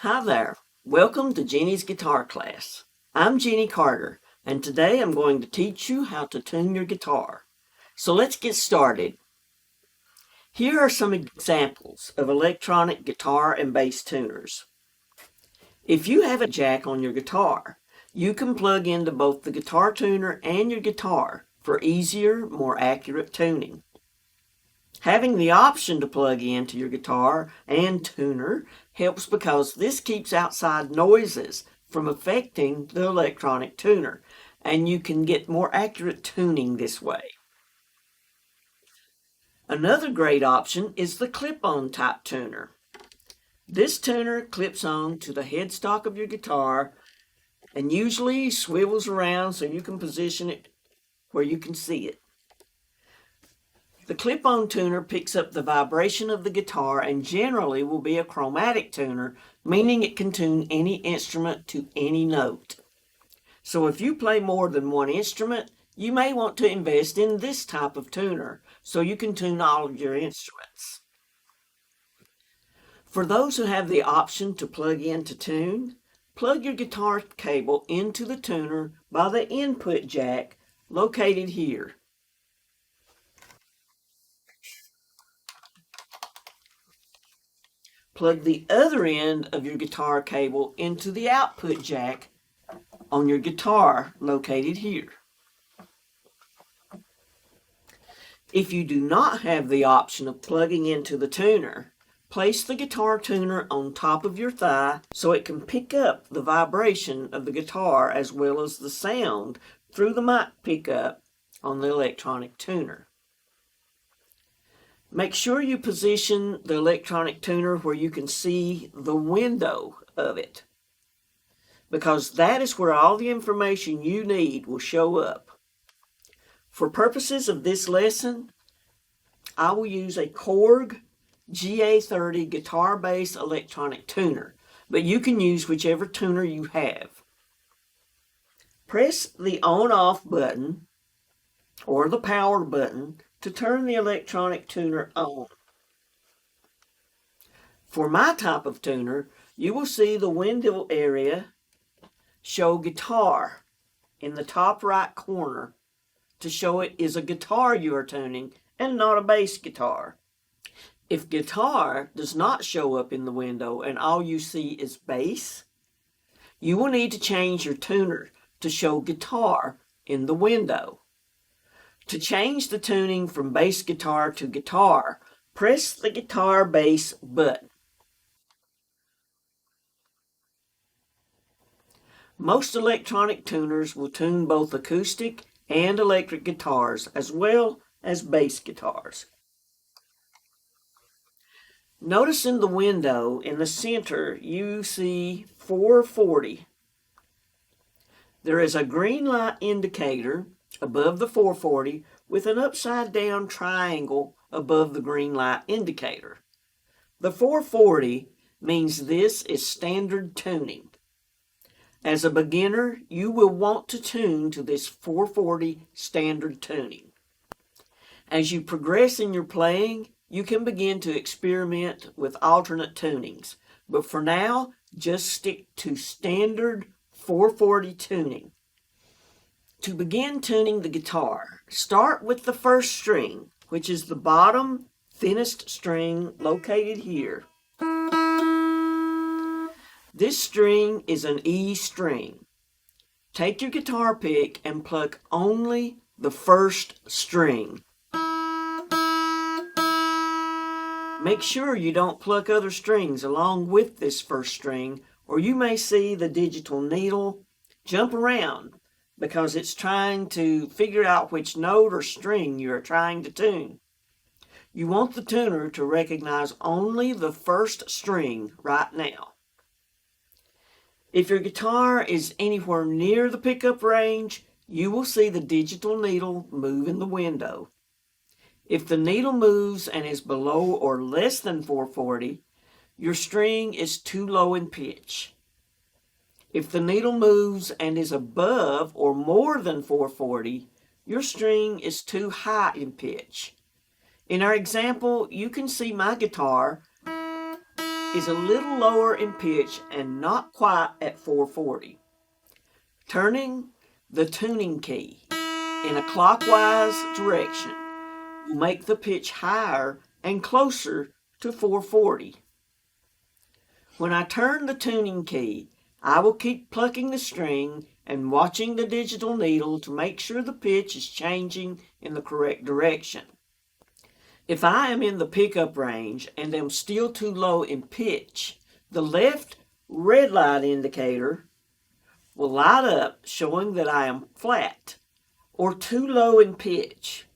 Hi there. Welcome to Jeannie's guitar class. I'm Jeannie Carter, and today I'm going to teach you how to tune your guitar. So let's get started. Here are some examples of electronic guitar and bass tuners. If you have a jack on your guitar, you can plug into both the guitar tuner and your guitar for easier, more accurate tuning. Having the option to plug into your guitar and tuner helps because this keeps outside noises from affecting the electronic tuner, and you can get more accurate tuning this way. Another great option is the clip-on type tuner. This tuner clips on to the headstock of your guitar and usually swivels around so you can position it where you can see it. The clip-on tuner picks up the vibration of the guitar and generally will be a chromatic tuner, meaning it can tune any instrument to any note. So if you play more than one instrument, you may want to invest in this type of tuner so you can tune all of your instruments. For those who have the option to plug in to tune, plug your guitar cable into the tuner by the input jack located here. Plug the other end of your guitar cable into the output jack on your guitar located here. If you do not have the option of plugging into the tuner, place the guitar tuner on top of your thigh so it can pick up the vibration of the guitar as well as the sound through the mic pickup on the electronic tuner. Make sure you position the electronic tuner where you can see the window of it, because that is where all the information you need will show up. For purposes of this lesson, I will use a Korg GA30 guitar bass electronic tuner, but you can use whichever tuner you have. Press the on-off button or the power button to turn the electronic tuner on. For my type of tuner, you will see the window area show guitar in the top right corner to show it is a guitar you are tuning and not a bass guitar. If guitar does not show up in the window and all you see is bass, you will need to change your tuner to show guitar in the window. To change the tuning from bass guitar to guitar, press the guitar bass button. Most electronic tuners will tune both acoustic and electric guitars as well as bass guitars. Notice in the window in the center you see 440. There is a green light indicator above the 440 with an upside down triangle above the green light indicator. The 440 means this is standard tuning. As a beginner, you will want to tune to this 440 standard tuning. As you progress in your playing, you can begin to experiment with alternate tunings, but for now, just stick to standard 440 tuning. To begin tuning the guitar, start with the first string, which is the bottom thinnest string located here. This string is an E string. Take your guitar pick and pluck only the first string. Make sure you don't pluck other strings along with this first string, or you may see the digital needle jump around because it's trying to figure out which note or string you are trying to tune. You want the tuner to recognize only the first string right now. If your guitar is anywhere near the pickup range, you will see the digital needle move in the window. If the needle moves and is below or less than 440, your string is too low in pitch. If the needle moves and is above or more than 440, your string is too high in pitch. In our example, you can see my guitar is a little lower in pitch and not quite at 440. Turning the tuning key in a clockwise direction will make the pitch higher and closer to 440. When I turn the tuning key, I will keep plucking the string and watching the digital needle to make sure the pitch is changing in the correct direction. If I am in the pickup range and am still too low in pitch, the left red light indicator will light up showing that I am flat or too low in pitch.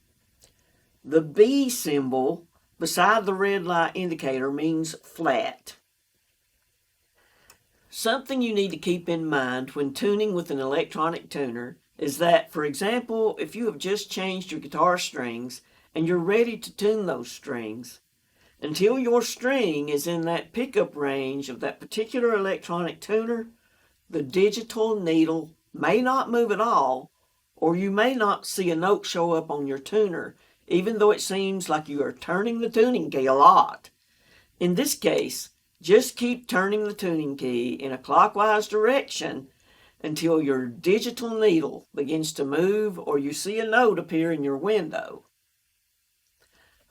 The B symbol beside the red light indicator means flat. Something you need to keep in mind when tuning with an electronic tuner is that, for example, if you have just changed your guitar strings and you're ready to tune those strings, until your string is in that pickup range of that particular electronic tuner, the digital needle may not move at all, or you may not see a note show up on your tuner, even though it seems like you are turning the tuning key a lot. In this case, just keep turning the tuning key in a clockwise direction until your digital needle begins to move or you see a note appear in your window.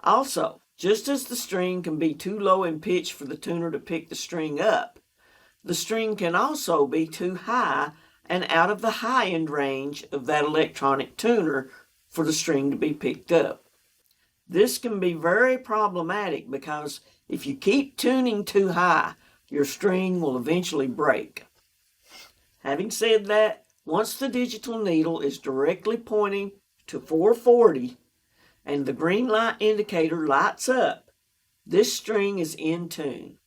Also, just as the string can be too low in pitch for the tuner to pick the string up, the string can also be too high and out of the high-end range of that electronic tuner for the string to be picked up. This can be very problematic because if you keep tuning too high, your string will eventually break. Having said that, once the digital needle is directly pointing to 440 and the green light indicator lights up, this string is in tune.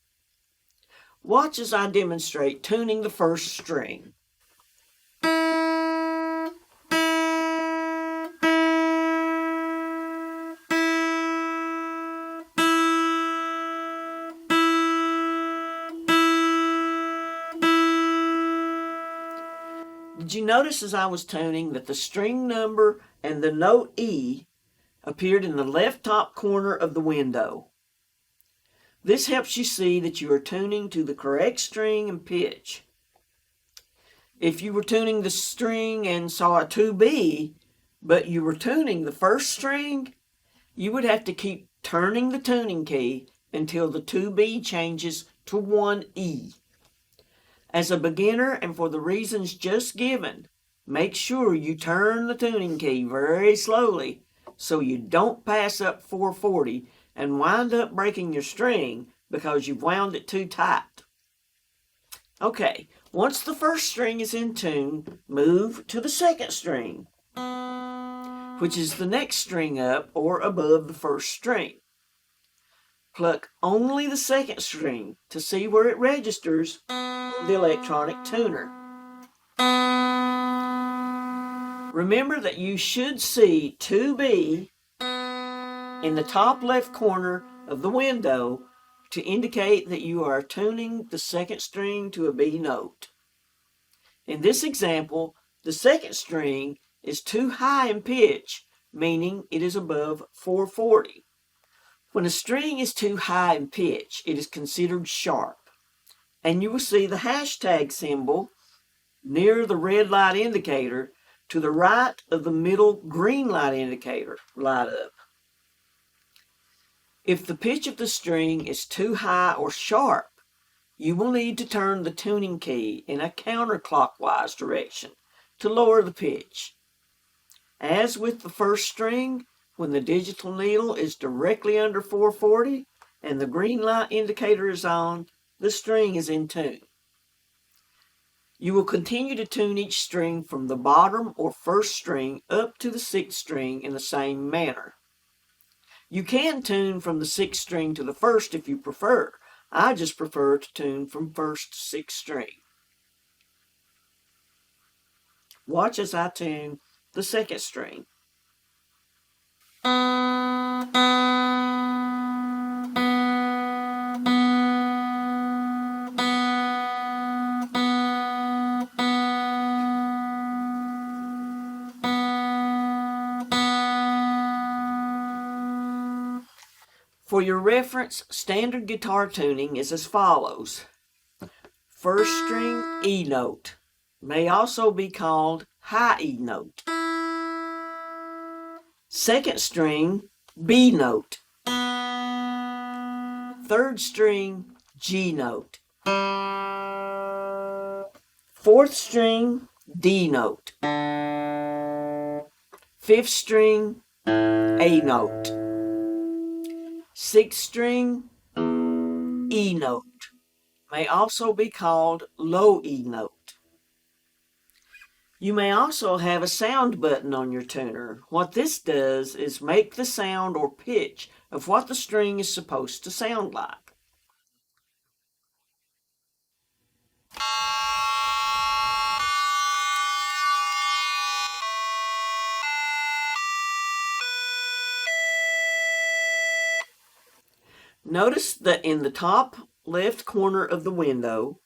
Watch as I demonstrate tuning the first string. Did you notice as I was tuning that the string number and the note E appeared in the left top corner of the window? This helps you see that you are tuning to the correct string and pitch. If you were tuning the string and saw a 2B, but you were tuning the first string, you would have to keep turning the tuning key until the 2B changes to 1E. As a beginner, and for the reasons just given, make sure you turn the tuning key very slowly so you don't pass up 440 and wind up breaking your string because you've wound it too tight. Okay, once the first string is in tune, move to the second string, which is the next string up or above the first string. Pluck only the second string to see where it registers the electronic tuner. Remember that you should see 2B in the top left corner of the window to indicate that you are tuning the second string to a B note. In this example, the second string is too high in pitch, meaning it is above 440. When a string is too high in pitch, it is considered sharp, and you will see the hashtag symbol near the red light indicator to the right of the middle green light indicator light up. If the pitch of the string is too high or sharp, you will need to turn the tuning key in a counterclockwise direction to lower the pitch. As with the first string, when the digital needle is directly under 440 and the green light indicator is on, the string is in tune. You will continue to tune each string from the bottom or first string up to the sixth string in the same manner. You can tune from the sixth string to the first if you prefer. I just prefer to tune from first to sixth string. Watch as I tune the second string. For your reference, standard guitar tuning is as follows. First string, E note, may also be called high E note. Second string, B note. Third string, G note. Fourth string, D note. Fifth string, A note. Sixth string, E note, may also be called low E note. You may also have a sound button on your tuner. What this does is make the sound or pitch of what the string is supposed to sound like. Notice that in the top left corner of the window,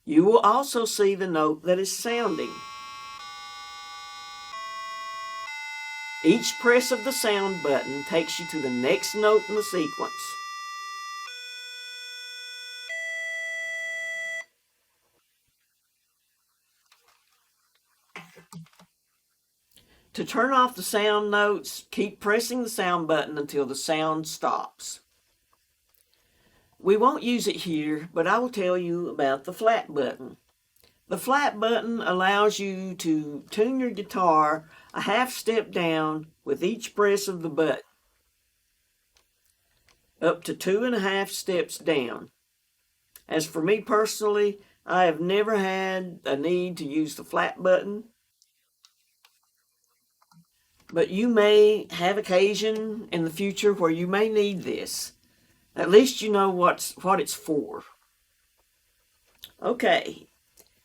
you will also see the note that is sounding. Each press of the sound button takes you to the next note in the sequence. To turn off the sound notes, keep pressing the sound button until the sound stops. We won't use it here, but I will tell you about the flat button. The flat button allows you to tune your guitar a half step down with each press of the button, up to 2.5 steps down. As for me personally, I have never had a need to use the flat button, but you may have occasion in the future where you may need this. At least you know what it's for. Okay,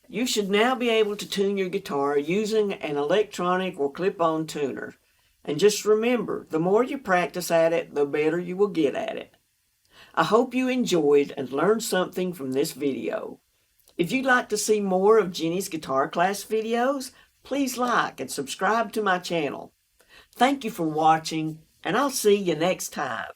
you should now be able to tune your guitar using an electronic or clip-on tuner. And just remember, the more you practice at it, the better you will get at it. I hope you enjoyed and learned something from this video. If you'd like to see more of Jenny's Guitar Class videos, please like and subscribe to my channel. Thank you for watching, and I'll see you next time.